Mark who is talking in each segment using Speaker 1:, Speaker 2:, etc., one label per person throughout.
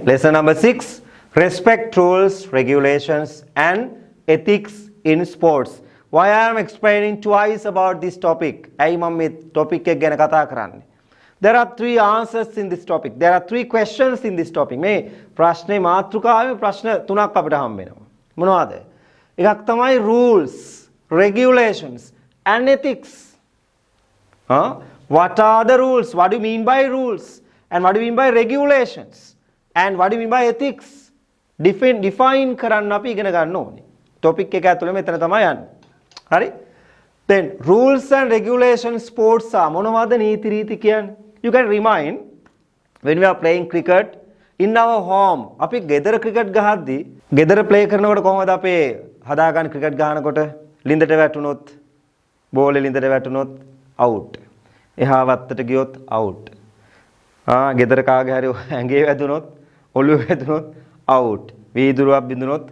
Speaker 1: Lesson number 6. Respect rules, regulations and ethics in sports. Why I am explaining twice about this topic? ඇයි මම මේ topic එක ගැන කතා කරන්නේ? There are 3 answers in this topic. There are 3 questions in this topic. මේ ප්‍රශ්නේ මාතෘකාවේ ප්‍රශ්න 3ක් අපිට හම්බ වෙනවා. මොනවද? එකක් තමයි rules, regulations and ethics. What are the rules? What do you mean by rules? And what do you mean by regulations? And what do you mean by ethics? Define කරන්න අපි ඉගෙන ගන්න ඕනේ. Topic එක ඇතුළේ මෙතන තමයි යන්නේ. හරි? Then rules and regulations sports මොනවද නීති රීති කියන්නේ? You can remind when we are playing cricket in our home. අපි ගෙදර cricket ගහද්දී ගෙදර play කරනකොට කොහොමද අපේ හදාගන්න cricket ගහනකොට ලින්දට වැටුනොත් බෝලේ ලින්දට වැටුනොත් out. එහා වත්තට ගියොත් out. ගෙදර කාගේ හරි ඇඟේ වැදුනොත් ඔළුවේ වැදුනොත් out. වීදුරුවක් බිඳුනොත්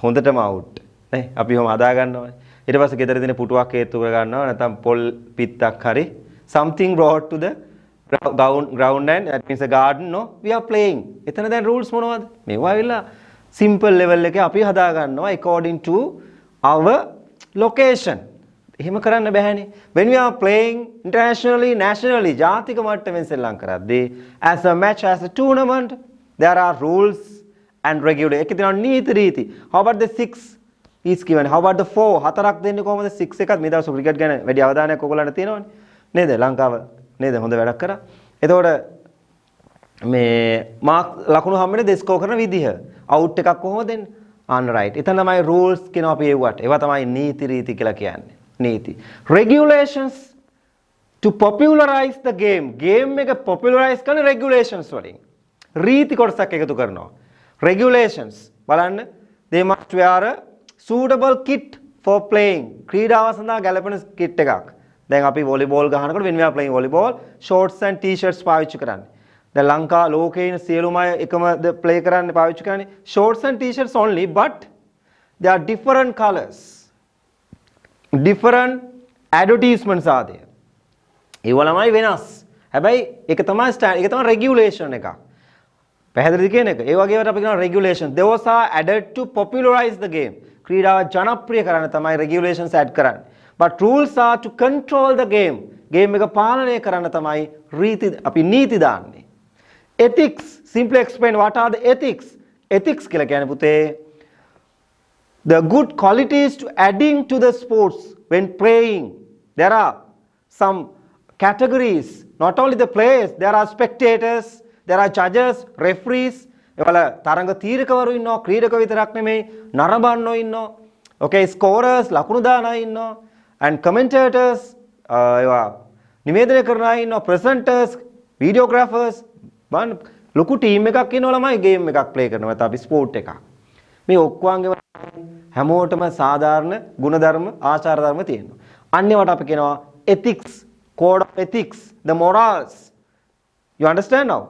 Speaker 1: හොඳටම out. නේ අපි ඔහොම හදා ගන්නවා. ඊට පස්සේ ගෙදර දින පුටුවක් හේතු කර ගන්නවා නැත්නම් පොල් පිත්තක් හරි something brought to the ground and that means a garden. No, we are playing. එතන දැන් rules මොනවද? මේවා ඇවිල්ලා simple level එකේ අපි හදා ගන්නවා according to our location. එහෙම කරන්න බෑනේ. When we are playing internationally, nationally, ජාතික මට්ටමින් සෙල්ලම් කරද්දී as a match, as a tournament, there are rules and regulations. ඒක තියෙනවා නීති රීති. How about the 6 is given? How about the 4? හතරක් දෙන්නේ කොහමද? 6 එකත් මේ දවස් ක්‍රිකට් ගැන වැඩි අවධානයක් ඔයගොල්ලන්ට තියෙනවනේ. නේද? ලංකාව නේද? හොඳ වැඩක් කරා. එතකොට මේ මාක් ලකුණු හම්බෙන්නේ දෙස්කෝ කරන විදිහ. අවුට් එකක් කොහොමද දෙන්නේ? අන්න right. එතන තමයි rules කියනවා අපි ඒවට. ඒවා තමයි නීති රීති කියලා කියන්නේ. නීති. Regulations to popularize the game. Game එක popularize කරන regulations වලින්. රීති කොටසක් එකතු කරනවා. Regulations බලන්න they must wear a suitable kit for playing. ක්‍රීඩාව සඳහා ගැලපෙන kit එකක්. දැන් අපි volleyball ගහනකොට when we are playing volleyball shorts and t-shirts පාවිච්චි කරන්නේ. දැන් ලංකා ලෝකේ ඉන්න සියලුම අය එකමද play කරන්නේ පාවිච්චි කරන්නේ shorts and t-shirts only, but there are different colors. Different advertisements are there. ඒව ළමයි වෙනස්. හැබැයි ඒක තමයි ස්ටෑන්ඩ්, ඒක තමයි regulation එකක්. පැහැදිලිද කියන එක? ඒ වගේවට අපි කියනවා regulation. Those are added to popularize the game. ක්‍රීඩාව ජනප්‍රිය කරන්න තමයි regulations add කරන්නේ. But rules are to control the game. Game එක පාලනය කරන්න තමයි රීති අපි නීති දාන්නේ. Ethics, simply explain what are the ethics. Ethics කියලා කියන්නේ පුතේ the good qualities to adding to the sports when playing. There are some categories. Not only the players, there are spectators, there are judges, referees. ඒවල තරඟ තීරකවරු ඉන්නවා, ක්‍රීඩක විතරක් නෙමෙයි, නරඹන්නෝ ඉන්නවා. Okay, scorers, ලකුණු දාන අය ඉන්නවා, and commentators, ඒවා නිවේදනය කරන අය ඉන්නවා, presenters, videographers. බලන්න ලොකු ටීම් එකක් ඉන්නවා ළමයි ගේම් එකක් ප්ලේ කරනවා. නැත්නම් අපි ස්පෝර්ට් එකක්. මේ ඔක්කොංගෙම හැමෝටම සාධාරණ ගුණධර්ම ආචාර ධර්ම තියෙනවා. අන්නේවට අපි කියනවා ethics, code of ethics, the morals. You understand now?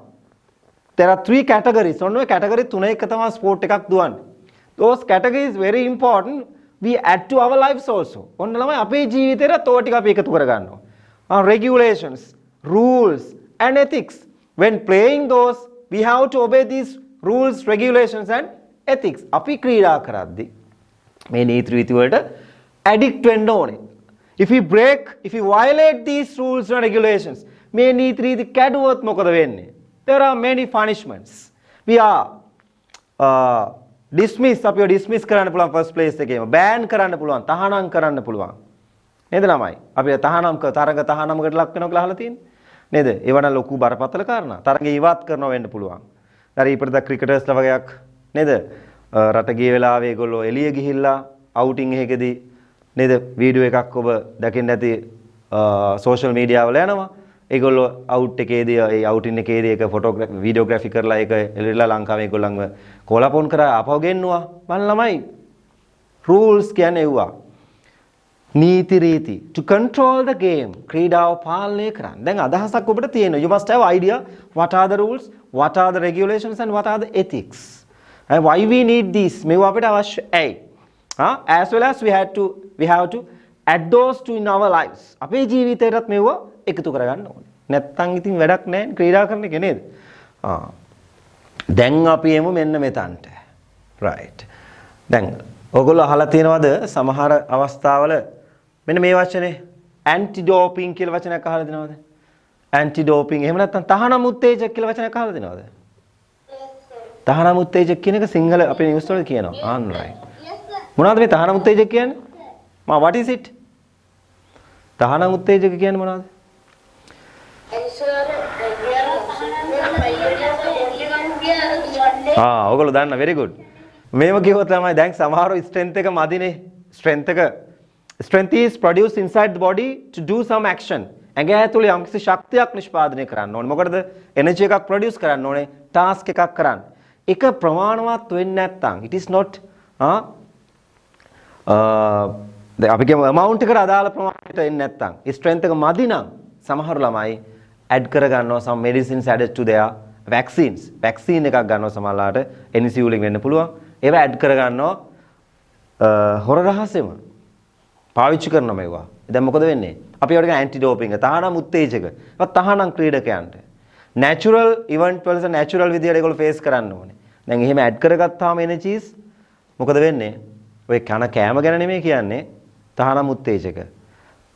Speaker 1: There are 3 categories. ඔන්න ඔය category 3 එක තමයි ස්පෝර්ට් එකක් දුවන්නේ. Those categories very important. We add to our lives also. ඔන්න ළමයි අපේ ජීවිතේට ඔය ටික අපි එකතු කරගන්නවා. Regulations, rules and ethics. When playing those, we have to obey these rules, regulations and ethics. අපි ක්‍රීඩා කරද්දී මේ නීති රීති වලට addict වෙන්න ඕනේ. If we break, if we violate these rules and regulations, මේ නීති රීති කැඩුවොත් මොකද වෙන්නේ? There are many punishments. We are dismiss, අපිව dismiss කරන්න පුළුවන් first place එකේම. ban කරන්න පුළුවන්, තහනම් කරන්න පුළුවන්. නේද ළමයි? අපි තහනම් තරඟ තහනමකට ලක් වෙනවා කියලා අහලා තියෙන්නේ. නේද? ඒවට ලොකු බරපතල කාරණා. තරඟ ඉවත් කරනවා වෙන්න පුළුවන්. හරි ඉපිට ක්‍රිකටර්ස්ලා වගේක් නේද? රට ගිය වෙලාවේ ඒගොල්ලෝ එළිය ගිහිල්ලා අවුටින් එකකදී නේද? වීඩියෝ එකක් ඔබ දකින්න ඇති සෝෂල් මීඩියා වල යනවා. ඒගොල්ලෝ අවුට් එකේදී ඒ අවුටින් එකේදී ඒක ෆොටෝග්‍රැෆි වීඩියෝග්‍රැෆි කරලා ඒක එළියලා ලංකාවේ ඒගොල්ලන්ව කොලපොන් කරා ආපහු ගෙන්නුවා. බලන්න ළමයි rules කියන්නේ ඒවා. නීති රීති to control the game. ක්‍රීඩාව පාලනය කරන්න. දැන් අදහසක් ඔබට තියෙනවා. You must have idea what are the rules, what are the regulations and what are the ethics. And why we need these? මේවා අපිට අවශ්‍යයි. As well as we have to add those to in our lives. අපේ ජීවිතේටත් මේවා එකතු කරගන්න ඕනේ. නැත්තම් ඉතින් වැඩක් නැහැ ක්‍රීඩා කරන එක නේද? දැන් අපි එමු මෙන්න මෙතනට. right. දැන් ඔයගොල්ලෝ අහලා තියෙනවද සමහර අවස්ථාවල මෙන්න මේ වචනේ ඇන්ටි ඩෝපින් කියලා වචනයක් අහලා දෙනවද? ඇන්ටි ඩෝපින් එහෙම නැත්නම් තහනම් උත්තේජක කියලා වචනයක් අහලා දෙනවද? තහනම් උත්තේජක කියන එක සිංහල අපේ නිවුස් වල කියනවා. ආන් right. මොනවද මේ තහනම් උත්තේජක කියන්නේ? what is it? තහනම් උත්තේජක කියන්නේ මොනවද? ඔයගොල්ලෝ දන්න very good. මේව කිව්වොත් තමයි දැන් සමහරව strength එක මදිනේ. strength is produced inside the body to do some action. ඇඟ ඇතුලේ යම්කිසි ශක්තියක් නිෂ්පාදනය කරන්න ඕනේ. මොකටද? energy එකක් produce කරන්න ඕනේ. task එකක් කරන්න. ඒක ප්‍රමාණවත් වෙන්නේ නැත්නම් it is not අපි කියමු amount එකට අදාළ ප්‍රමාණයට එන්නේ නැත්නම් strength එක මදි නම් සමහර ළමයි add කර ගන්නවා some medicines added to their vaccine එකක් ගන්නවා සමහරලාට NEC වලින් වෙන්න පුළුවන්. ඒවා add කර ගන්නවා හොර රහසෙම පාවිච්චි කරනවා මේවා. දැන් මොකද වෙන්නේ? අපි ඒවට කියන ඇන්ටි ඩෝපින් තහනම් උත්තේජක. ඒවා තහනම් ක්‍රීඩකයන්ට. natural event වලස natural විදියට ඒගොල්ලෝ face කරන්න ඕනේ. දැන් එහෙම add කරගත්තාම energies මොකද වෙන්නේ? ඔය කන කෑම ගැන නෙමෙයි කියන්නේ. තහනම් උත්තේජක.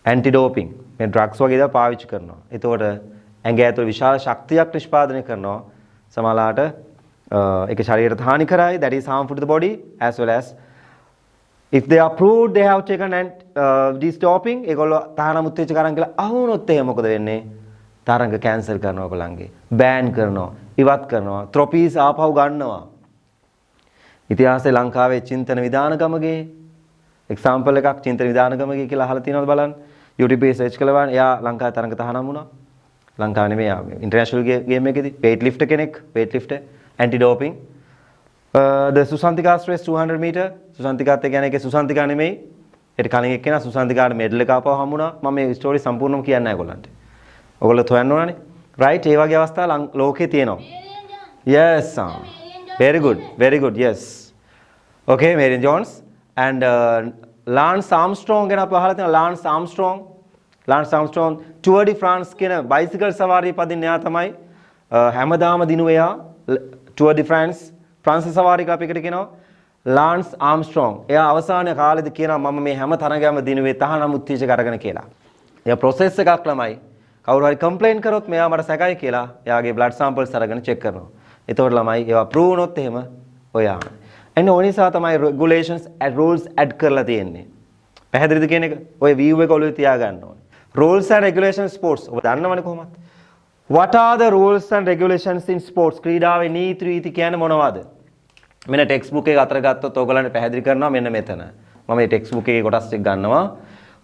Speaker 1: ඇන්ටි ඩෝපින් මේ ඩ්‍රග්ස් වගේ දේවල් පාවිච්චි කරනවා. එතකොට ඇඟ ඇතුළේ විශාල ශක්තියක් නිෂ්පාදනය කරනවා. සමහරලාට ඒක ශරීරයට හානි කරයි. that is harmful to the body as well as if they are proved they have taken and this doping ඒගොල්ලෝ තහනම් උත්තේජක අරන් කියලා අහුනොත් එහෙම මොකද වෙන්නේ? තරංග කැන්සල් කරනවා ඔයගොල්ලන්ගේ. බෑන් කරනවා, ඉවත් කරනවා, ට්‍රොෆීස් ආපහු ගන්නවා. ඉතිහාසයේ ලංකාවේ චින්තන විදානගමගේ එක්සැම්පල් එකක් චින්තන විදානගමගේ කියලා අහලා තියෙනවද බලන්න. YouTube එකේ සර්ච් කළා බලන්න. එයා ලංකාවේ තරංග තහනම් වුණා. ලංකාවේ නෙමෙයි ඉන්ටර්නැෂනල් ගේම් එකේදී weight lifter කෙනෙක් weight lifter anti doping the Susantika race 200 meter සුසන්තිකාත් කියන්නේ ඒකේ සුසන්තිකා නෙමෙයි ඒට කලින් එක්කෙනා සුසන්තිකාට මෙඩල් එක ආපහු හම්බුණා මම මේ ස්ටෝරි සම්පූර්ණම කියන්නේ නැහැ ඔයගොල්ලන්ට ඔයගොල්ලෝ හොයන්න ඕනනේ right ඒ වගේ අවස්ථා ලෝකේ තියෙනවා yes very good yes okay Marion Jones and Lance Armstrong ගැන අපි අහලා තියෙනවා Lance Armstrong Tour de France කියන බයිසිකල් සවාරිය පදින්න එයා තමයි හැමදාම දිනුවේ එයා Tour de France ප්‍රංශ සවාරික අපි එකට කියනවා Lance Armstrong එයා අවසාන කාලෙදී කියනවා මම මේ හැම තරගයක්ම දිනුවේ තහනම් උත්තේජක අරගෙන කියලා. එයා process එකක් ළමයි කවුරු හරි complain කරොත් මෙයා මට සැකයි කියලා එයාගේ blood samples අරගෙන check කරනවා. එතකොට ළමයි ඒවා prove වුණොත් එහෙම ඔයා. එන්න ඕන නිසා තමයි regulations and rules add කරලා තියෙන්නේ. පැහැදිලිද කියන එක? ඔය view එක ඔළුවේ තියාගන්න ඕනේ. Rules and regulations sports ඔබ දන්නවනේ කොහොමද? What are the rules and regulations in sports? ක්‍රීඩාවේ නීති රීති කියන්නේ මොනවද? මෙන්න ටෙක්ස්ට් එක අතර ගත්තොත් ඔයගලන්ට පැහැදිලි කරනවා මෙන්න මෙතන. මම මේ ටෙක්ස්ට් එකේ කොටස් ටික ගන්නවා.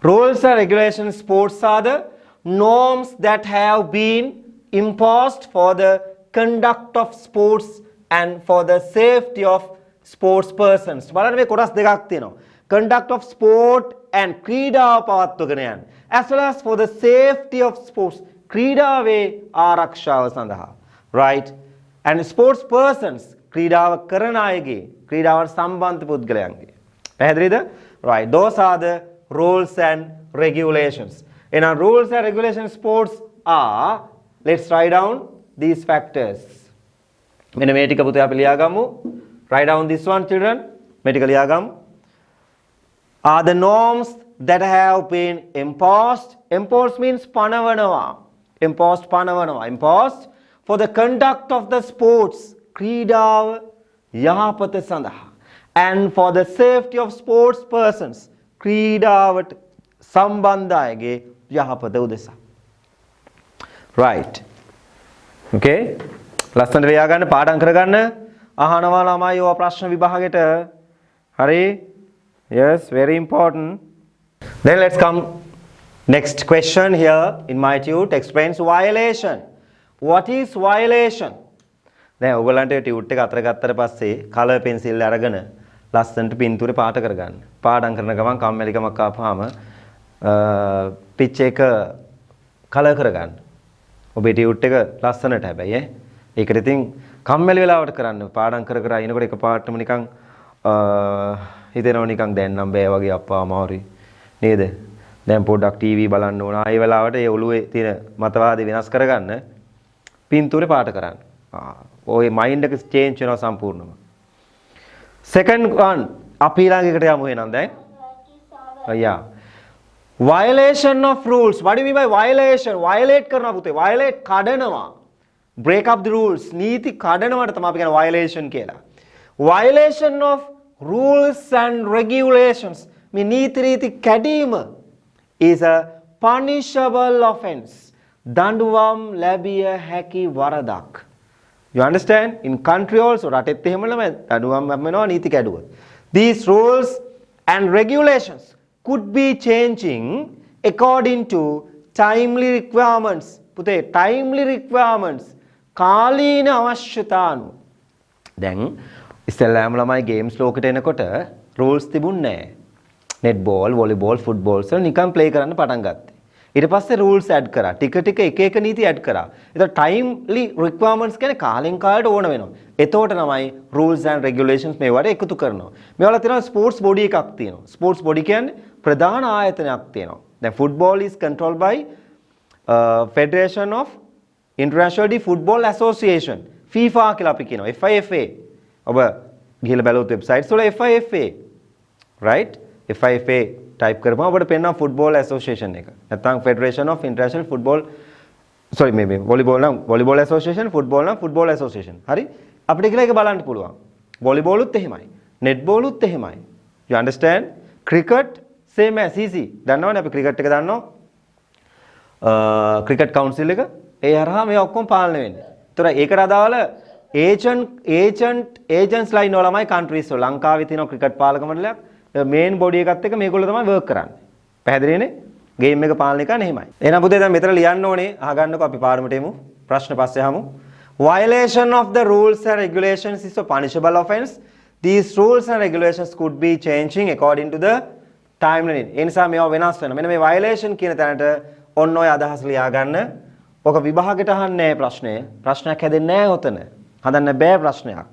Speaker 1: Rules and regulations sports are the norms that have been imposed for the conduct of sports and for the safety of sports persons. බලන්න මේ කොටස් දෙකක් තියෙනවා. Conduct of sport and ක්‍රීඩාව පවත්වගෙන යන්න. As well as for the safety of sports. ක්‍රීඩාවේ ආරක්ෂාව සඳහා. Right? And sports persons ක්‍රීඩාව කරන අයගේ ක්‍රීඩාවට සම්බන්ධ පුද්ගලයන්ගේ. පැහැදිලිද? Right. Those are the rules and regulations. In our rules and regulations sports are let's write down these factors. මෙන්න මේ ටික පුතේ අපි ලියාගමු. Write down this one children. මේ ටික ලියාගමු. Are the norms that have been imposed. Imposed means පනවනවා. Imposed පනවනවා. Imposed for the conduct of the sports. ක්‍රීඩාව යහපත සඳහා. And for the safety of sports persons. ක්‍රීඩාවට සම්බන්ධ අයගේ යහපත උදෙසා. Right. Okay. ලස්සනට ලියා ගන්න පාඩම් කරගන්න. අහනවා ළමයි ඔය ප්‍රශ්න විභාගෙට. හරි? Yes, very important. Then let's come next question here in my tute explains violation. What is violation? දැන් ඔයගලන්ට ටියුට් එක අතර ගත්තට පස්සේ කලර් පෙන්සිල් අරගෙන ලස්සනට පින්තූරේ පාට කරගන්න. පාඩම් කරන ගමන් කම්මැලිකමක් ආපුවාම පිච් එක කලර් කරගන්න. ඔබේ ටියුට් එක ලස්සනට හැබැයි ඒකට ඉතින් කම්මැලි වෙලාවට කරන්න. පාඩම් කර කර ඉනකොට එකපාරටම නිකන් හිතෙනවා නිකන් දැන් නම් බෑ වගේ අප්පා අමාරුයි. නේද? දැන් පොඩ්ඩක් ටීවී බලන්න ඕන. ආයෙ වෙලාවට ඒ ඔළුවේ තියෙන මතවාදී වෙනස් කරගන්න පින්තූරේ පාට කරන්න. ඔය මයින්ඩ් එක චේන්ජ් වෙනවා සම්පූර්ණයෙන්ම. second one අපි ඊළඟ එකට යමු එහෙනම් දැන්. yeah. Violation of rules. What do you mean by violation? Violate කරනවා පුතේ. Violate කඩනවා. Break up the rules. නීති කඩනවට තමයි අපි කියන violation කියලා. Violation of rules and regulations. මේ නීති රීති කැඩීම is a punishable offense. දඬුවම් ලැබිය හැකි වරදක්. You understand? In country also රටෙත් එහෙම නෙමෙයි දඬුවම් ලැබෙනවා නීති කැඩුවොත්. These rules and regulations could be changing according to timely requirements. පුතේ timely requirements කාලීන අවශ්‍යතා අනුව. දැන් ඉස්සෙල්ලාම ළමයි ගේම්ස් ලෝකෙට එනකොට rules තිබුණේ නැහැ. netball, volleyball, football වල නිකන් play කරන්න පටන් ගත්තා. ඊට පස්සේ rules add කරා. ටික ටික එක එක නීති add කරා. ඒතකොට timely requirements කියන්නේ කාලෙන් කාලට ඕන වෙනවා. එතකොට තමයි rules and regulations මේවට එකතු කරනවා. මේවල තියෙනවා sports body එකක් තියෙනවා. sports body කියන්නේ ප්‍රධාන ආයතනයක් තියෙනවා. දැන් football is controlled by Federation of International Football Association. FIFA කියලා අපි කියනවා. FIFA. ඔබ ගිහලා බලුවොත් වෙබ්සයිට්ස් වල FIFA. right? FIFA type කරපුවම අපිට පේනවා football association එක. නැත්නම් Federation of International Football sorry maybe volleyball නම් volleyball association, football නම් football association. හරි? අපිට කියලා ඒක බලන්න පුළුවන්. volleyball උත් එහෙමයි. netball උත් එහෙමයි. You understand? cricket same as easy. දන්නවනේ අපි cricket එක දන්නවා. cricket council එක ඒ හරහා මේ ඔක්කොම පාලනය වෙන්නේ. ඒතර ඒකට අදාළ agents ලා ඉන්නවා ළමයි countries වල. ලංකාවේ තියෙන cricket පාලක මණ්ඩලයක් මේන් බොඩි එකත් එක්ක මේගොල්ලෝ තමයි වර්ක් කරන්නේ. පැහැදිලිනේ? ගේම් එක පාලනය කරන්නේ එහෙමයි. එහෙනම් පුතේ දැන් මෙතන ලියන්න ඕනේ අහගන්නකෝ අපි පාඩමට එමු. ප්‍රශ්න පස්සේ අහමු. Violation of the rules and regulations is a punishable offense. These rules and regulations could be changing according to the timeline. ඒ නිසා මේවා වෙනස් වෙනවා. මෙන්න මේ violation කියන තැනට ඔන්න ඔය අදහස් ලියා ගන්න. ඔක විභාගෙට අහන්නේ නැහැ ප්‍රශ්නේ. ප්‍රශ්නයක් හැදෙන්නේ නැහැ ඔතන. හදන්න බෑ ප්‍රශ්නයක්.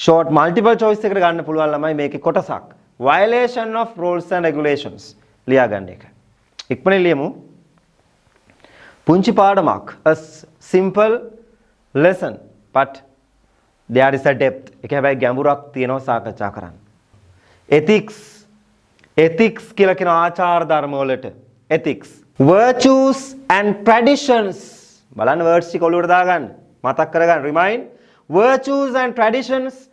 Speaker 1: short multiple choice එකකට ගන්න පුළුවන් ළමයි මේකේ කොටසක්. Violation of rules and regulations ලියා ගන්න එක. ඉක්මනින් ලියමු. පුංචි පාඩමක්. A simple lesson but there is a depth. ඒක හැබැයි ගැඹුරක් තියෙනවා සාකච්ඡා කරන්න. ethics කියලා කියන ආචාර ධර්ම වලට ethics. Virtues and traditions. බලන්න words ටික ඔලුවට දාගන්න. මතක් කරගන්න. remind. Virtues and traditions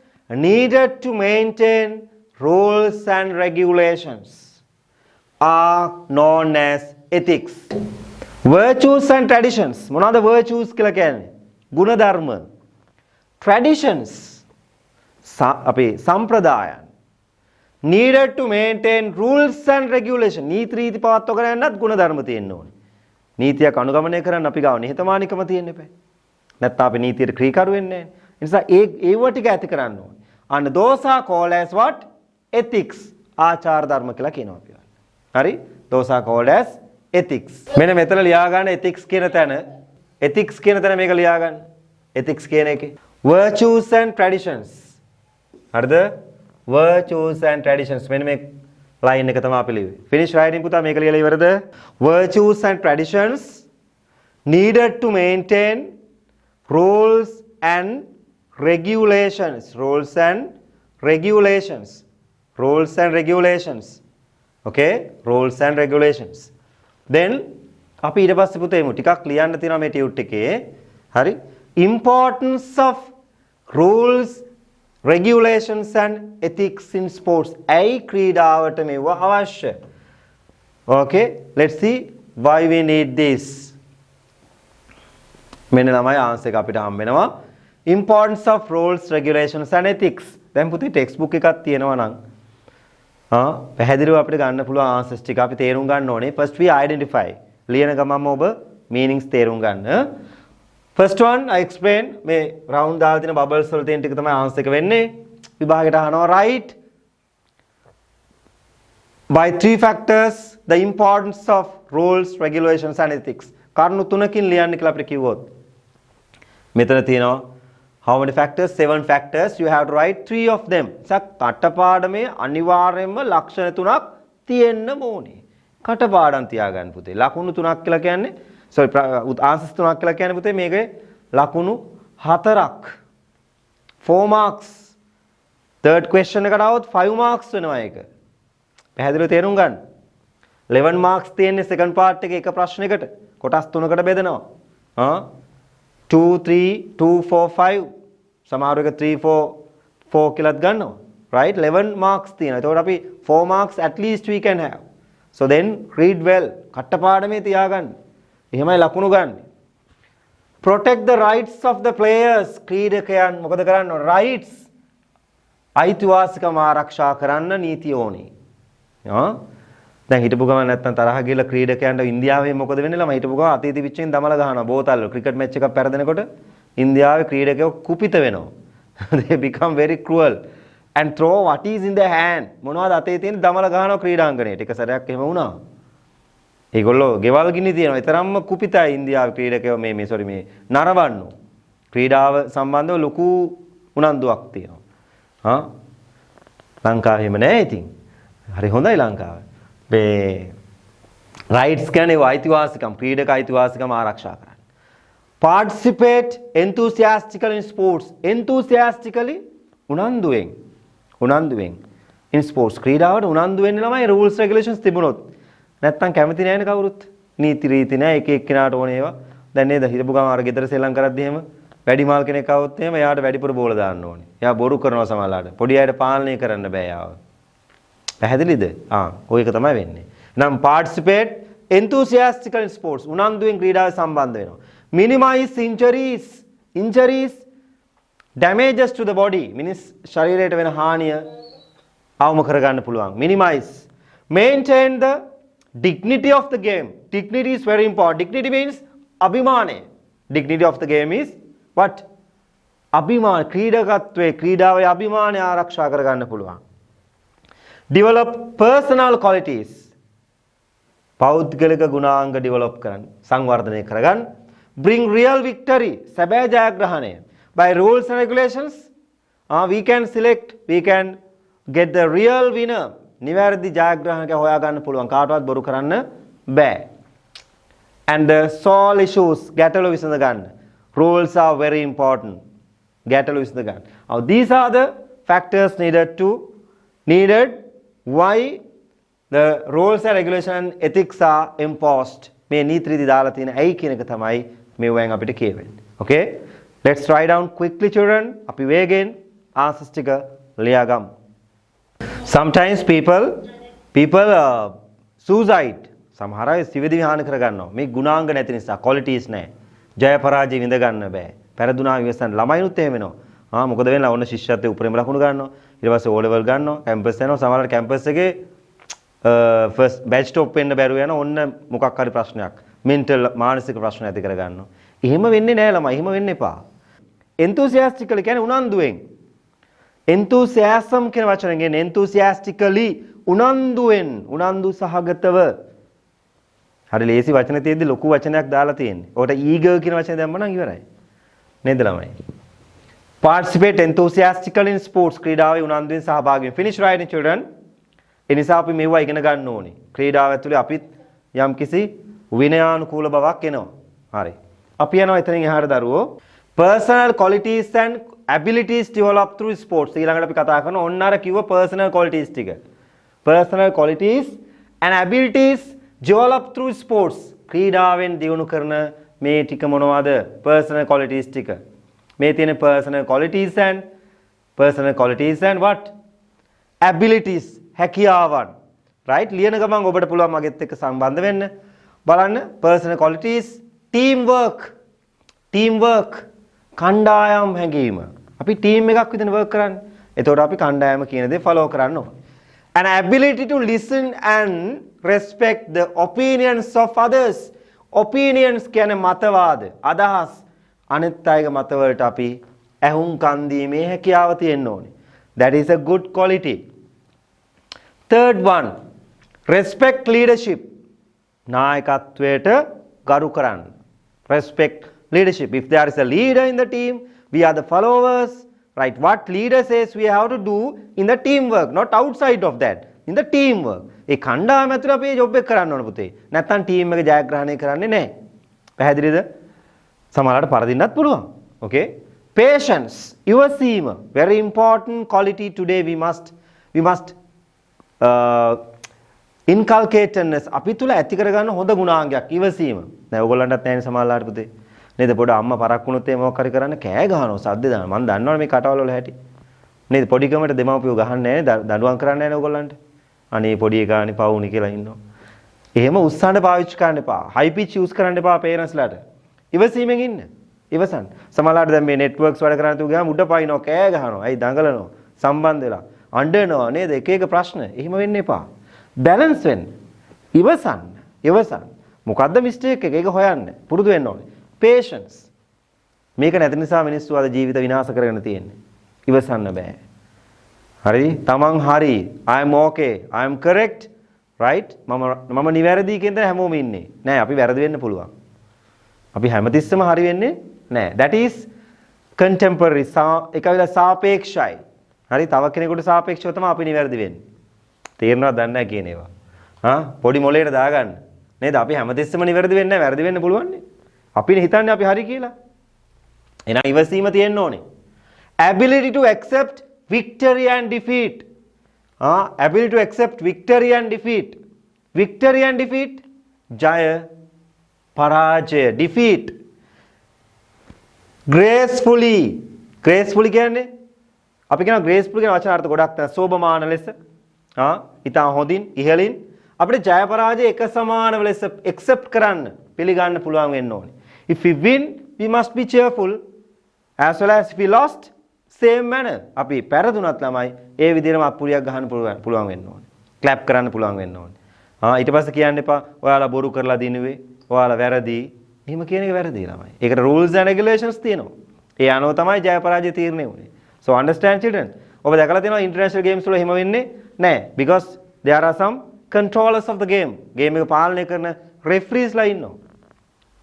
Speaker 1: needed to maintain rules and regulations are known as ethics. Virtues and traditions. මොනවාද virtues කියලා කියන්නේ? ගුණ ධර්ම. Traditions අපේ සම්ප්‍රදායන්. Needed to maintain rules and regulations. නීති රීති පවත්වා ගෙන යන්නත් ගුණ ධර්ම තියෙන්න ඕනේ. නීතියක් අනුගමනය කරන්න අපි ගාව නිහතමානීකම තියෙන්න එපා. නැත්නම් අපි නීතියට ක්‍රීකරු වෙන්නේ නැහැ. ඒ නිසා ඒව ටික ඇති කරන්න ඕනේ. And those are called as what? Ethics. ආචාර ධර්ම කියලා කියනවා අපි. හරි? Those are called as ethics. මෙන්න මෙතන ලියා ගන්න ethics කියන තැන. ethics කියන තැන මේක ලියා ගන්න. ethics කියන එකේ virtues and traditions. හරිද? virtues and traditions. මෙන්න මේ line එක තමයි අපි ලියුවේ. finish writing පුතා මේක ලියලා ඉවරද? virtues and traditions needed to maintain rules and regulations. Rules and regulations. Rules and regulations. Okay? Rules and regulations. Then අපි ඊට පස්සේ පුතේ මු ටිකක් ලියන්න තියෙනවා මේ ටියුට් එකේ. හරි? Importance of rules, regulations and ethics in sports. ඇයි ක්‍රීඩාවට මේවා අවශ්‍ය? Okay? Let's see why we need this. මෙන්න ළමයි ආන්සර් එක අපිට හම්බ වෙනවා. Importance of rules, regulations and ethics. දැන් පුතේ ටෙක්ස්ට් බුක් එකක් තියෙනවා නම් පැහැදිලිව අපිට ගන්න පුළුවන් ආන්සර්ස් ටික අපි තේරුම් ගන්න ඕනේ. First we identify. ලියන ගමන්ම ඔබ meanings තේරුම් ගන්න. First one I explain මේ round දාලා තියෙන bubbles වල තියෙන ටික තමයි ආන්සර් එක වෙන්නේ. විභාගයට අහනවා right. By three factors the importance of rules, regulations and ethics. කරුණු තුනකින් ලියන්න කියලා අපිට කිව්වොත්. මෙතන තියෙනවා how many factors? 7 factors. You have to write 3 of them. කටපාඩමේ අනිවාර්යයෙන්ම ලක්ෂණ තුනක් තියෙන්න ඕනේ. කටපාඩම් තියාගන්න පුතේ. ලකුණු තුනක් කියලා කියන්නේ sorry answers තුනක් කියලා කියන්නේ පුතේ මේකේ ලකුණු 4ක් 4 marks. third question එකට આવොත් 5 marks වෙනවා ඒක. පැහැදිලිව තේරුම් ගන්න. 11 marks තියෙන්නේ second part එකේ එක ප්‍රශ්නයකට. කොටස් 3කට බෙදනවා. 2 3 2 4 5 සමහර එක 3 4 4 කියලාත් ගන්නවා. right 11 marks තියෙනවා. එතකොට අපි 4 marks at least we can have. so then read well. කට්ටපාඩමේ තියාගන්න. එහෙමයි ලකුණු ගන්න. protect the rights of the players. ක්‍රීඩකයන් මොකද කරන්න ඕන? rights අයිතිවාසිකම් ආරක්ෂා කරන්න නීතිය ඕනේ. දැන් හිටපු ගමන් නැත්තම් තරහ ගිහලා ක්‍රීඩකයන්ට ඉන්දියාවේ මොකද වෙන්නේ ළම හිටපු ගමන් අතීත පිච්චෙන් දමල ගහනවා බෝතල් ක්‍රිකට් මැච් එකක් පෙරදෙනකොට ඉන්දියාවේ ක්‍රීඩකයෝ කුපිත වෙනවා. they become very cruel and throw what is in their hand. මොනවද අතේ තියෙන දමල ගහනවා ක්‍රීඩාංගණයට. එක සැරයක් එහෙම වුණා. ඒගොල්ලෝ ගෙවල් ගිනි තියනවා. ඒ තරම්ම කුපිතයි ඉන්දියාවේ ක්‍රීඩකයෝ මේ නරවන්නු. ක්‍රීඩාව සම්බන්ධව ලොකු උනන්දුවක් තියෙනවා. ලංකාවේ එහෙම නැහැ ඉතින්. හරි හොඳයි ලංකාව. මේ rights කියන්නේ අයිතිවාසිකම් ක්‍රීඩක අයිතිවාසිකම් ආරක්ෂා කරන්න. participate enthusiastically in sports. enthusiastically උනන්දුවෙන් in sports ක්‍රීඩාවට උනන්දු වෙන්න ළමයි rules regulations තිබුණොත්. නැත්තම් කැමති නැහැ නේ කවුරුත්. නීති රීති නැහැ එක එක්කිනාට ඕනේ ඒවා. දැන් නේද හිටපු ගම අර ගෙදර සෙල්ලම් කරද්දී එහෙම වැඩිමාල් කෙනෙක් આવොත් එහෙම එයාට වැඩිපුර බෝල දාන්න ඕනේ. එයා බොරු කරනවා සමහරලාට. පොඩි අයට පාලනය කරන්න බෑ යාව. පැහැදිලිද? ඔය එක තමයි වෙන්නේ. නම් participate enthusiastically in sports. උනන්දුවෙන් ක්‍රීඩාවේ සම්බන්ධ වෙනවා. minimize injuries damages to the body. මිනිස් ශරීරයට වෙන හානිය අවම කරගන්න පුළුවන්. minimize. maintain the dignity of the game. dignity is very important. dignity means අභිමානය. dignity of the game is what? අභිමාන ක්‍රීඩකත්වයේ ක්‍රීඩාවේ අභිමානය ආරක්ෂා කරගන්න පුළුවන්. develop personal qualities. පෞද්ගලික ගුණාංග develop කරන්න සංවර්ධනය කරගන්න. bring real victory. සැබෑ ජයග්‍රහණය. by rules and regulations we can select, we can get the real winner. නිවැරදි ජයග්‍රහණක හොයාගන්න පුළුවන්. කාටවත් බොරු කරන්න බෑ. and the solve issues ගැටලු විසඳ ගන්න. rules are very important. ගැටලු විසඳ ගන්න. now these are the factors needed why the rules and regulation and ethics are imposed. මේ නීති රීති දාලා තියෙන ඇයි කියන එක තමයි මෙවෙන් අපිට කියවෙන්නේ. okay let's write down quickly children. අපි වේගෙන් answers ටික ලියාගමු. sometimes people suicide. සමහර අය සිවිදි විහාන කරගන්නවා. මේ ගුණාංග නැති නිසා qualities නැහැ. ජය පරාජය විඳ ගන්න බෑ. පෙරදුනා ඉවසන්න ළමයිනුත් එහෙම වෙනවා. මොකද වෙන්නේ? ඔන්න ශිෂ්‍යත්වයේ උපරිම ලකුණු ගන්නවා. ඊට පස්සේ O level ගන්නවා. කැම්පස් යනවා. සමහරවිට කැම්පස් එකේ ෆස්ට් බැච් ස්ටොප් වෙන්න බැරුව යන ඔන්න මොකක් හරි ප්‍රශ්නයක්. මෙන්ටල් මානසික ප්‍රශ්න ඇති කර ගන්නවා. එහෙම වෙන්නේ නැහැ ළමයි. එහෙම වෙන්න එපා. enthusiastically කියන්නේ උනන්දුවෙන්. enthusiasm කියන වචනයෙන් කියන්නේ enthusiastically උනන්දුවෙන් උනන්දු සහගතව. හරි ලේසි වචන තියෙද්දි ලොකු වචනයක් දාලා තියෙන්නේ. ඔකට eager කියන වචනේ දැම්මම නම් ඉවරයි. නේද ළමයි? participate enthusiastically in sports. ක්‍රීඩාවේ උනන්දුවෙන් සහභාගී වෙන්න. finish writing children. ඒ නිසා අපි මේවා ඉගෙන ගන්න ඕනේ. ක්‍රීඩාව ඇතුලේ අපිත් යම්කිසි විනයානුකූල බවක් එනවා. හරි. අපි යනවා එතනින් එහාට දරුවෝ. personal qualities and abilities developed through sports. ඊළඟට අපි කතා කරන ඔන්න අර කිව්ව personal qualities ටික. personal qualities and abilities developed through sports. ක්‍රීඩාවෙන් දියුණු කරන මේ ටික මොනවද? personal qualities ටික. මේ තියෙන personal qualities and what? abilities හැකියාවන්. right? ලියන ගමන් ඔබට පුළුවන් මගෙත් එක්ක සම්බන්ධ වෙන්න. බලන්න personal qualities teamwork කණ්ඩායම් හැඟීම. අපි ටීම් එකක් විදිහට work කරන්නේ. එතකොට අපි කණ්ඩායම කියන දේ follow කරන්න ඕනේ. An ability to listen and respect the opinions of others. opinions කියන්නේ මතවාද, අදහස්. අනිත් අයගේ මතවලට අපි ඇහුම්කන් දීමේ හැකියාව තියෙන්න ඕනේ. That is a good quality. Third one, respect leadership. නායකත්වයට ගරු කරන්න. Respect leadership. If there is a leader in the team, we are the followers. Right? What leader says we have to do in the teamwork, not outside of that. In the teamwork. ඒ කණ්ඩායම ඇතුළේ අපි job එක කරන්න ඕන පුතේ. නැත්නම් team එක ජයග්‍රහණය කරන්නේ නැහැ. පැහැදිලිද? සමහරවිට පරදින්නත් පුළුවන්. Okay? patience, ඉවසීම, very important quality today we must inculcate අපි තුල ඇති කරගන්න හොඳ ගුණාංගයක් ඉවසීම. දැන් ඔයගොල්ලන්ටත් නැහැ සමාලාට පුතේ. නේද? පොඩ අම්මා පරක් වුණොත් එහෙම මොකක් හරි කරන්න කෑ ගහනවා සද්ද දානවා. මම දන්නවනේ මේ කටවල වල හැටි. නේද? පොඩි කමට දෙමව්පියෝ ගහන්නේ නැහැ දඬුවම් කරන්නේ නැහැ ඔයගොල්ලන්ට. අනේ පොඩි එකානේ පවුනේ කියලා ඉන්නවා. එහෙම උස්සන්න පාවිච්චි කරන්න එපා. high pitch use කරන්න එපා parents ලාට. ඉවසීමෙන් ඉන්න. ඉවසන්න. සමහරවිට දැන් මේ networks වැඩ කරන්න තු ගියාම උඩ පයින්නවා කෑ ගහනවා. ඇයි දඟලනවා. සම්බන්ධ වෙලා. අඬනවා නේද? එක එක ප්‍රශ්න. එහෙම වෙන්න එපා. balance වෙන්න. ඉවසන්න. ඉවසන්න. මොකද්ද mistake එක? ඒක හොයන්න. පුරුදු වෙන්න ඕනේ. patience. මේක නැති නිසා මිනිස්සු අද ජීවිත විනාශ කරගෙන තියෙන්නේ. ඉවසන්න බෑ. හරි? තමන් හරි. I am okay. I am correct. right? මම නිවැරදි කියන දේ හැමෝම ඉන්නේ. නෑ අපි වැරදි වෙන්න පුළුවන්. අපි හැමතිස්සෙම හරි වෙන්නේ නෑ. that is contemporary. එක වෙලාව සාපේක්ෂයි. හරි? තව කෙනෙකුට සාපේක්ෂව තමයි අපි නිවැරදි වෙන්නේ. තේරෙනවද දන්නේ නැහැ කියන ඒවා. පොඩි මොලේට දාගන්න. නේද? අපි හැමතිස්සෙම නිවැරදි වෙන්නේ නැහැ. වැරදි වෙන්න පුළුවන් නේ. අපිනේ හිතන්නේ අපි හරි කියලා. එහෙනම් ඉවසීම තියෙන්න ඕනේ. ability to accept victory and defeat. ability to accept victory and defeat. Victory and defeat. Jaya, parajaya, defeat. Gracefully. Gracefully කියන්නේ අපි කියන graceful කියන වචන අර්ථ ගොඩක් තියෙනවා. සෝභමාන ලෙස. ඊටා හොඳින් ඉහළින් අපිට ජය පරාජය එක සමානව ලෙස accept කරන්න පිළිගන්න පුළුවන් වෙන්න ඕනේ. If we win, we must be cheerful as well as if we lost, same manner. අපි පෙරදුනත් ළමයි ඒ විදිහටම අප්පුරියක් ගහන්න පුළුවන් වෙන්න ඕනේ. clap කරන්න පුළුවන් වෙන්න ඕනේ. ඊට පස්සේ කියන්න එපා ඔයාලා බොරු කරලා දිනුවේ, ඔයාලා වැරදි. එහෙම කියන එක වැරදි ළමයි. ඒකට rules and regulations තියෙනවා. ඒ අනුව තමයි ජය පරාජය තීරණය වෙන්නේ. So understand children. ඔබ දැකලා තියෙනවා international games වල එහෙම වෙන්නේ නැහැ. Because there are some controllers of the game. Game එක පාලනය කරන referees ලා ඉන්නවා.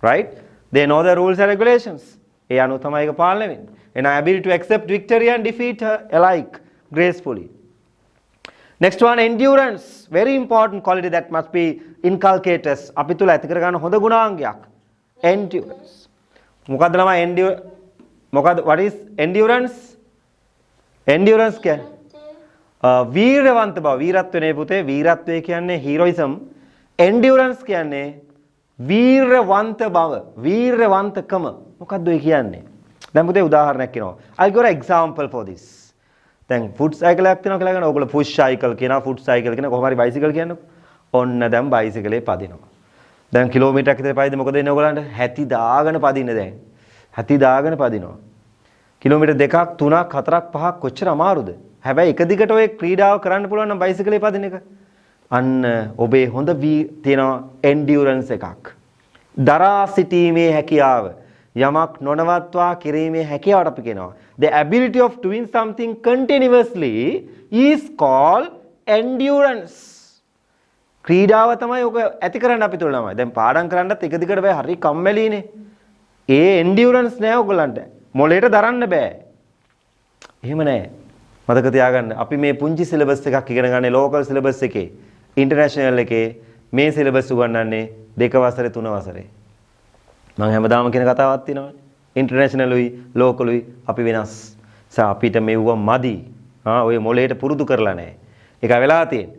Speaker 1: Right? They know the rules and regulations. ඒ අනුව තමයි ඒක පාලනය වෙන්නේ. And ability to accept victory and defeat alike gracefully. Next one, endurance. Very important quality that must be inculcated. අපි තුල ඇති කරගන්න හොඳ ගුණාංගයක්. Endurance. මොකද්ද ළමයි what is endurance? Endurance කියන්නේ වීරවන්ත බව. වීරත්වය නේ පුතේ. වීරත්වය කියන්නේ heroism. Endurance කියන්නේ වීරවන්ත බව. වීරවන්තකම. මොකද්ද ඔය කියන්නේ? දැන් පුතේ උදාහරණයක් කියනවා. I'll give an example for this. දැන් ෆුට් සයිකල් එකක් තියෙනවා කියලා ගන්න. ඕගොල්ලෝ පුෂ් සයිකල් කියනවා, ෆුට් සයිකල් කියනවා, කොහොම හරි බයිසිකල් කියන්නකො. ඔන්න දැන් බයිසිකලේ පදිනවා. දැන් කිලෝමීටරයක් විතර පයිද මොකද වෙන්නේ ඕගොල්ලන්ට? හැටි දාගෙන පදින්න දැන්. හැටි දාගෙන පදිනවා. කිලෝමීටර් 2ක් 3ක් 4ක් 5ක් කොච්චර අමාරුද? හැබැයි එක දිගට ඔය ක්‍රීඩාව කරන්න පුළුවන් නම් බයිසිකලේ පදින එක. අන්න ඔබේ හොඳ තියෙනවා endurance එකක්. දරා සිටීමේ හැකියාව. යමක් නොනවත්වා කිරීමේ හැකියාවට අපි කියනවා. The ability of doing something continuously is called endurance. ක්‍රීඩාව තමයි ඔක ඇති කරන්න අපි තුල ළමයි. දැන් පාඩම් කරන්නත් එක දිගට බෑ හරි කම්මැලිනේ. ඒ endurance නෑ ඔයගොල්ලන්ට. මොලේට දරන්න බෑ. එහෙම නෑ. මතක තියාගන්න අපි මේ පුංචි සිලබස් එකක් ඉගෙන ගන්නේ ලෝකල් සිලබස් එකේ. ඉන්ටර්නැෂනල් එකේ මේ සිලබස් උගන්වන්නේ 2 වසරේ 3 වසරේ. මම හැමදාම කියන කතාවක් තියෙනවානේ. ඉන්ටර්නැෂනල්ුයි ලෝකලුයි අපි වෙනස්. අපිට මෙව්ව මදි. ඔය මොලේට පුරුදු කරලා නැහැ. ඒක වෙලා තියෙන්නේ.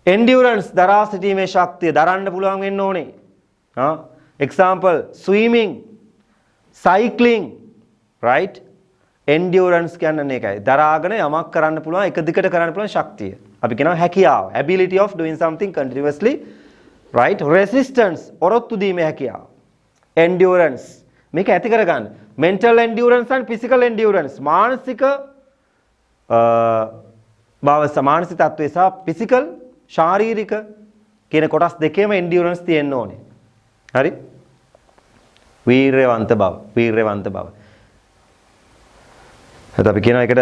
Speaker 1: endurance දරා සිටීමේ ශක්තිය දරන්න පුළුවන් වෙන්න ඕනේ. example swimming, cycling, right? endurance කියන්නේ ඒකයි. දරාගෙන යමක් කරන්න පුළුවන් එක දිගට කරන්න පුළුවන් ශක්තිය. අපි කියනවා හැකියාව. ability of doing something continuously, right? resistance ඔරොත්තු දීමේ හැකියාව. endurance මේක ඇති කරගන්න. mental endurance and physical endurance. මානසික මානසික තත්ත්වය සහ physical ශාරීරික කියන කොටස් දෙකේම endurance තියෙන්න ඕනේ. හරි? වීරවන්ත බව. වීරවන්ත බව. හරි අපි කියනවා ඒකට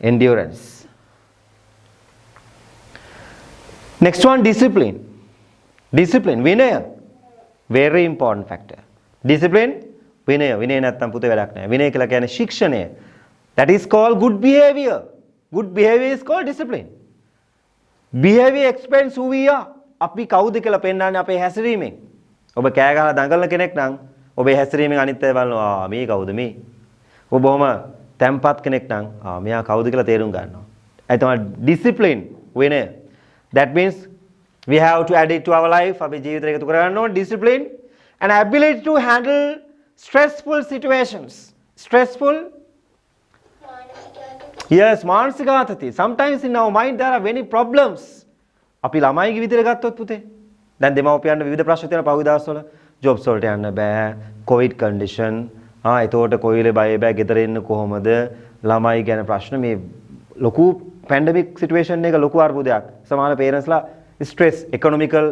Speaker 1: endurance. Next one, discipline. Discipline, විනය. Very important factor. Discipline, විනය. විනය නැත්තම් පුතේ වැඩක් නැහැ. විනය කියලා කියන්නේ ශික්ෂණය. That is called good behavior. Good behavior is called discipline. Behavior explains who we are. අපි කවුද කියලා පෙන්වන්නේ අපේ හැසිරීමෙන්. ඔබ කෑ ගහලා දඟලන කෙනෙක් නම් ඔබේ හැසිරීමෙන් අනිත් අය බලනවා මේ කවුද මේ? ඔබ බොහොම තැම්පත් කෙනෙක් නම් මෙයා කවුද කියලා තේරුම් ගන්නවා. ඒ තමයි discipline වෙන. That means we have to add it to our life. අපි ජීවිතේට එකතු කරගන්න ඕනේ discipline and ability to handle stressful situations. Stressful? Yes, මානසික ආතතිය. Sometimes in our mind there are many problems. අපි ළමයිගේ විදිහට ගත්තොත් පුතේ. දැන් දෙමව්පියන්ට විවිධ ප්‍රශ්න තියෙනවා පහුගිය දවස්වල. jobs වලට යන්න බෑ. covid condition. එතකොට කොයිලේ බය ගෙදර ඉන්න කොහොමද? ළමයි ගැන ප්‍රශ්න මේ ලොකු pandemic situation එක ලොකු අර්බුදයක්. සමහර parents ලා stress, economical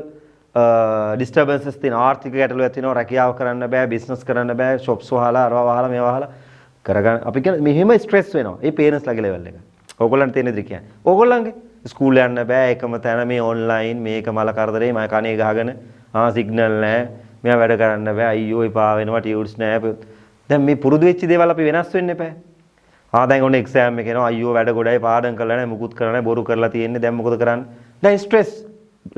Speaker 1: disturbances තියෙන ආර්ථික ගැටලුවක් තියෙනවා. රැකියාව කරන්න බෑ, business කරන්න බෑ, shops වහලා අරවා වහලා මේවා වහලා කරගන්න. අපි කියන මෙහෙම stress වෙනවා. ඒ parents ලාගේ level එක. ඕගොල්ලන්ට තියෙන දේ කියන්නේ. ඕගොල්ලන්ගේ ස්කූල් යන්න බෑ, එකම තැන මේ online මේක මල කරදරේ මම කණේ ගහගෙන සිග්නල් නැහැ. මෙයා වැඩ කරන්න බෑ. අයියෝ එපා වෙනවා, ටියුට්ස් නැහැ. දැන් මේ පුරුදු වෙච්ච දේවල් අපි වෙනස් වෙන්න එපා. දැන් ඔන්න එක්සෑම් එක එනවා. අයියෝ වැඩ ගොඩයි පාඩම් කරලා නැහැ, මුකුත් කරලා නැහැ, බොරු කරලා තියෙන්නේ. දැන් මොකද කරන්නේ? දැන් stress.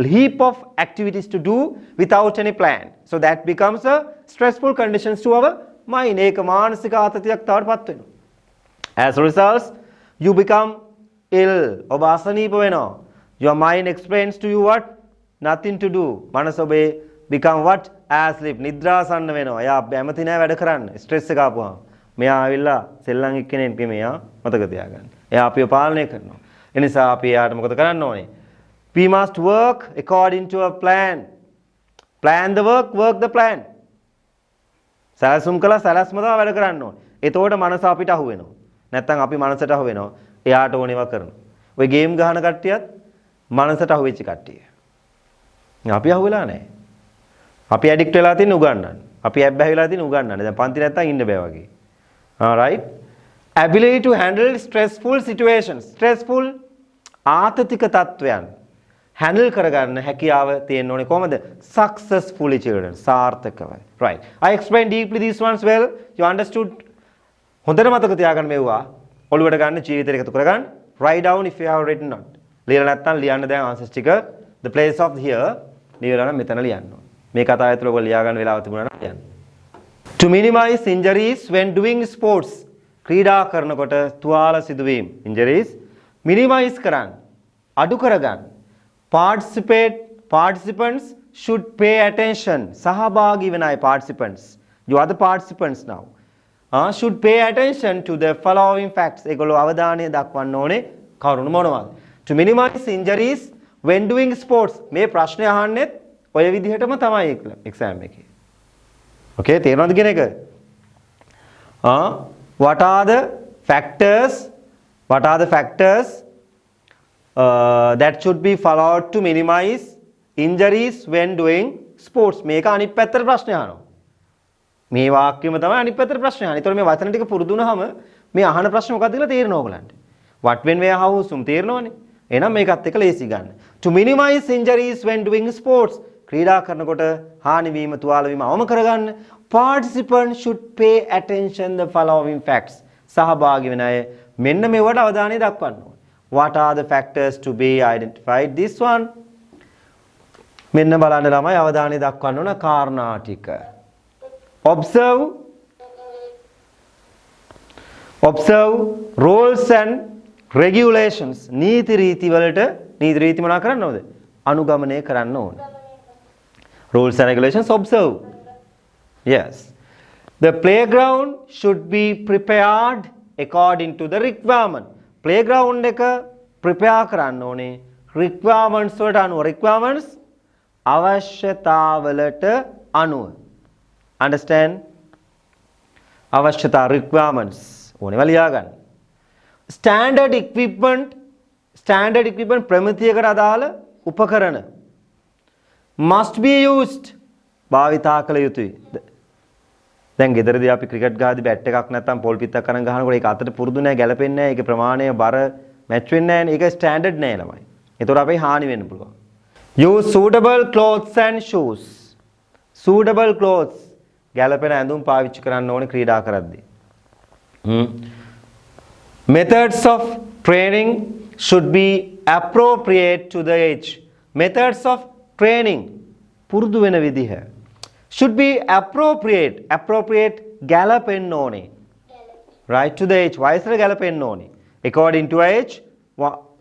Speaker 1: Heap of activities to do without any plan. So that becomes a stressful conditions to our mind. ඒක මානසික ආතතියක් තවටපත් වෙනවා. As a result, you become ill. ඔබ අසනීප වෙනවා. Your mind explains to you what? Nothing to do. මනස ඔබේ become what? Asleep. නිද්‍රාසන්න වෙනවා. එයා ඇමති නැහැ වැඩ කරන්න. ස්ට්‍රෙස් එක ආපුවාම. මෙයා ආවිල්ලා සෙල්ලම් එක්කෙනෙක් නෙමෙයි. මතක තියාගන්න. එයා අපිව පාලනය කරනවා. ඒ නිසා අපි එයාට මොකද කරන්න ඕනේ? We must work according to a plan. Plan the work, work the plan. සැලසුම් කළා සැලැස්ම තමයි වැඩ කරන්න ඕනේ. එතකොට මනස අපිට අහු වෙනවා. නැත්තම් අපි මනසට අහු වෙනවා. එයාට ඕනේවා කරනවා. ඔය ගේම් ගහන කට්ටියත් මනසට අහු වෙච්ච කට්ටිය. අපි අහු වෙලා නැහැ. අපි ඇඩික්ට් වෙලා තියෙන උගන්නන්න. අපි ඇබ්බැහි වෙලා තියෙන උගන්නන්න. දැන් පන්ති නැත්තම් ඉන්න බෑ වගේ. Alright. Ability to handle stressful situations. Stressful ආතතික තත්වයන් handle කරගන්න හැකියාව තියෙන්න ඕනේ කොහමද? Successfully children. සාර්ථකව. Right. I explained deeply these ones well. You understood? හොඳට මතක තියාගන්න මෙවුවා. ඔළුවට ගන්න ජීවිතේට එකතු කරගන්න. Write down if you have written not. ලියලා නැත්නම් ලියන්න දැන් answers ටික. The place of here. ලියලා නම් මෙතන ලියන්න ඕනේ. මේ කතාව ඇතුළේ ඔයගොල්ලෝ ලියා ගන්න වෙලාව තිබුණා නම් ලියන්න. To minimize injuries when doing sports. ක්‍රීඩා කරනකොට තුවාල සිදුවීම්. Injuries minimize කරන්න. අඩු කරගන්න. Participants should pay attention. සහභාගී වෙන අය participants. You are the participants now. Should pay attention to the following facts. ඒගොල්ලෝ අවධානය දක්වන්න ඕනේ කරුණු මොනවද? To minimize injuries when doing sports. මේ ප්‍රශ්නේ අහන්නෙත් ඔය විදිහටම තමයි exam එකේ. Okay, තේරෙනවද කියන එක? What are the factors that should be followed to minimize injuries when doing sports? මේක අනිත් පැත්තට ප්‍රශ්න අහනවා. මේ වාක්‍යෙම තමයි අනිත් පැත්තට ප්‍රශ්න අහන්නේ. ඒතකොට මේ වචන ටික පුරුදු වුණාම මේ අහන ප්‍රශ්න මොකක්ද කියලා තේරෙනවා ඔයගලන්ට. What when where how whom තේරෙනවනේ. එහෙනම් මේකත් එක්ක ලේසි ගන්න. To minimize injuries when doing sports. ක්‍රීඩා කරනකොට හානි වීම තුවාල වීම අවම කරගන්න. Participants should pay attention the following facts. සහභාගී වෙන අය මෙන්න මේවට අවධානය දක්වන්න ඕනේ. What are the factors to be identified? This one. මෙන්න බලන්න ළමයි අවධානය දක්වන්න ඕන කාරණා ටික. Observe rules and regulations. නීති රීති වලට නීති රීති මොනවා කරන්න ඕනද? අනුගමනය කරන්න ඕන. Rules and regulations observe. Yes. The playground should be prepared according to the requirement. Playground එක prepare කරන්න ඕනේ requirements වලට අනුව. Requirements අවශ්‍යතාවලට අනුව. Understand? අවශ්‍යතා requirements ඕනෙවා ලියා ගන්න. Standard equipment ප්‍රමිතියකට අදාළ උපකරණ must be used. භාවිතා කළ යුතුයි. දැන් ගෙදරදී අපි ක්‍රිකට් ගහද්දි බැට් එකක් නැත්නම් පොල් පිටක් අරන් ගහනකොට ඒක අතට පුරුදු නැහැ, ගැලපෙන්නේ නැහැ, ඒකේ ප්‍රමාණය බර මැච් වෙන්නේ නැහැ. ඒක ස්ටෑන්ඩඩ් නෑ ළමයි. ඒතකොට අපේ හානි වෙන්න පුළුවන්. Use suitable clothes and shoes. Suitable clothes ගැලපෙන ඇඳුම් පාවිච්චි කරන්න ඕනේ ක්‍රීඩා කරද්දී. Methods of training should be appropriate to the age. Methods of training පුරුදු වෙන විදිහ should be appropriate ගැලපෙන්න ඕනේ. right to the age වයසට ගැලපෙන්න ඕනේ. According to age,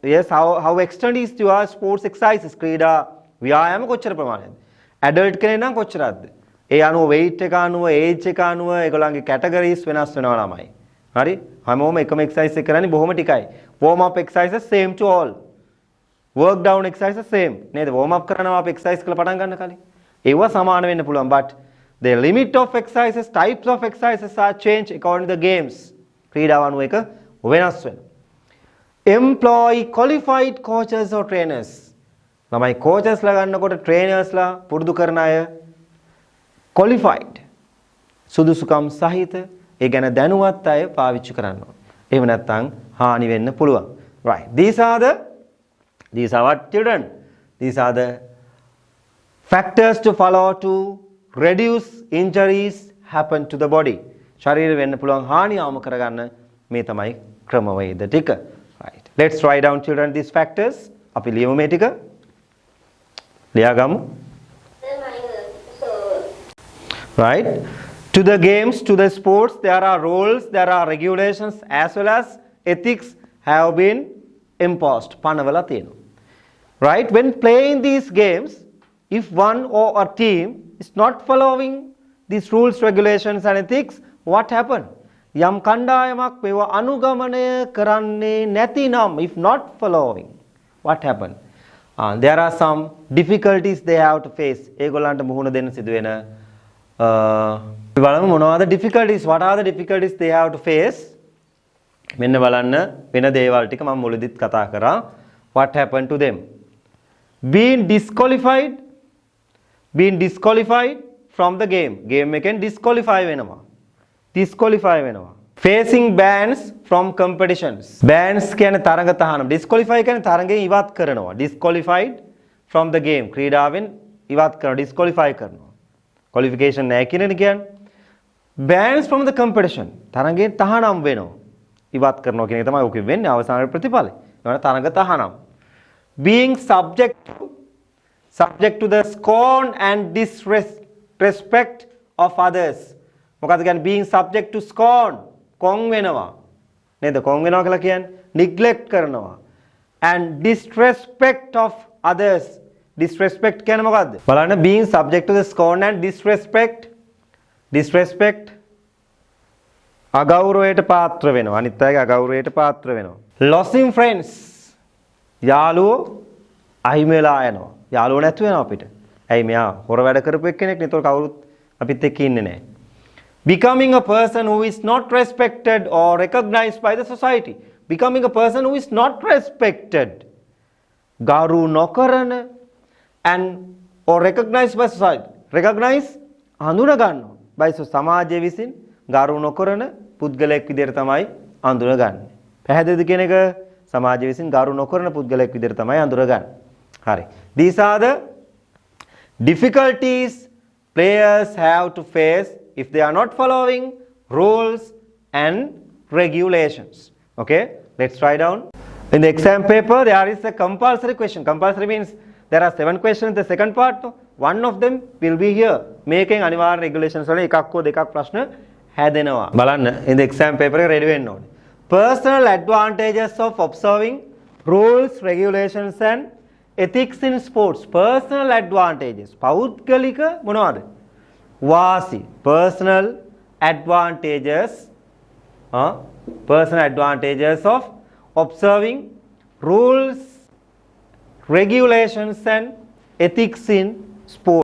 Speaker 1: yes, how extent is your sports exercises ක්‍රීඩා ව්‍යායාම කොච්චර ප්‍රමාණයක්ද? adult කෙනෙක් නම් කොච්චරක්ද? ඒ අනුව weight එක අනුව age එක අනුව ඒගොල්ලන්ගේ categories වෙනස් වෙනවා ළමයි. හරි? හැමෝම එකම exercise එක කරන්නේ බොහොම ටිකයි. warm up exercises same to all. work down exercises same. නේද? warm up කරනවා අපි exercise කරලා පටන් ගන්න කලින්. ඒවා සමාන වෙන්න පුළුවන්. but the limit of exercises, types of exercises are changed according to the games. ක්‍රීඩාව අනුව එක වෙනස් වෙනවා. employ qualified coaches or trainers. ළමයි coaches ලා ගන්නකොට trainers ලා පුරුදු කරන අය qualified සුදුසුකම් සහිත ඒ ගැන දැනුවත් අය පාවිච්චි කරන්න ඕනේ. එහෙම නැත්නම් හානි වෙන්න පුළුවන්. right. These are what children? These are the factors to follow to reduce injuries happen to the body. ශරීර වෙන්න පුළුවන් හානිය අවම කරගන්න මේ තමයි ක්‍රමවේද ටික. right. Let's write down children these factors. අපි ලියමු මේ ටික. ලියාගමු. right. To the games, to the sports, there are rules, there are regulations as well as ethics have been imposed. පනවලා තියෙනවා. right. When playing these games, if one or a team is not following these rules, regulations and ethics, what happen? යම් කණ්ඩායමක් මේවා අනුගමනය කරන්නේ නැතිනම්, if not following, what happen? There are some difficulties they have to face. ඒගොල්ලන්ට මුහුණ දෙන්න සිදුවෙන බලමු මොනවද difficulties? What are the difficulties they have to face? මෙන්න බලන්න වෙන දේවල් ටික මම මුලදිත් කතා කරා. What happened to them? Being disqualified from the game. Game එකෙන් disqualify වෙනවා. Facing bans from competitions. Bans කියන්නේ තරඟ තහනම්. Disqualify කියන්නේ තරඟෙන් ඉවත් කරනවා. Disqualified from the game. ක්‍රීඩාවෙන් ඉවත් කරනවා. Disqualify කරනවා. Qualification නැහැ කියන එක කියන්නේ. Bans from the competition. තරඟෙන් තහනම් වෙනවා. ඉවත් කරනවා කියන එක තමයි ඔක වෙන්නේ අවසාන ප්‍රතිඵලය. ඒවන තරඟ තහනම්. Being subject to the scorn and disrespect of others. මොකද කියන්නේ being subject to scorn, කොන් වෙනවා නේද? කොන් වෙනවා කියලා කියන්නේ neglect කරනවා. and disrespect of others. disrespect කියන්නේ මොකද්ද? බලන්න being subject to the scorn and disrespect අගෞරවයට පාත්‍ර වෙනවා. අනිත් අයගේ අගෞරවයට පාත්‍ර වෙනවා. losing friends. යාළුවෝ අහිමි වෙලා යනවා. යාළුවෝ නැතු වෙනවා අපිට. ඇයි මෙයා හොර වැඩ කරපු එක්කෙනෙක් නේ. ඒතකොට කවුරුත් අපිත් එක්ක ඉන්නේ නැහැ. Becoming a person who is not respected or recognized by the society. Becoming a person who is not respected. ගරු නොකරන and or recognized by society. Recognize හඳුන ගන්නවා. by සමාජය විසින් ගරු නොකරන පුද්ගලයෙක් විදිහට තමයි අඳුනගන්නේ. පැහැදිලිද කියන එක? සමාජය විසින් ගරු නොකරන පුද්ගලයෙක් විදිහට තමයි අඳුනගන්නේ. හරි. These are the difficulties players have to face if they are not following rules and regulations. Okay, let's try down. In the exam paper, there is a compulsory question. Compulsory means there are 7 questions in the second part. One of them will be here. Making අනිවාර්ය regulations වල එකක් හෝ දෙකක් ප්‍රශ්න හැදෙනවා. බලන්න in the exam paper එක ready වෙන්න ඕනේ. Personal advantages of observing rules, regulations and ethics in sports. Personal advantages. පෞද්ගලික මොනවද? වාසි. Personal advantages of observing rules, regulations and ethics in sport.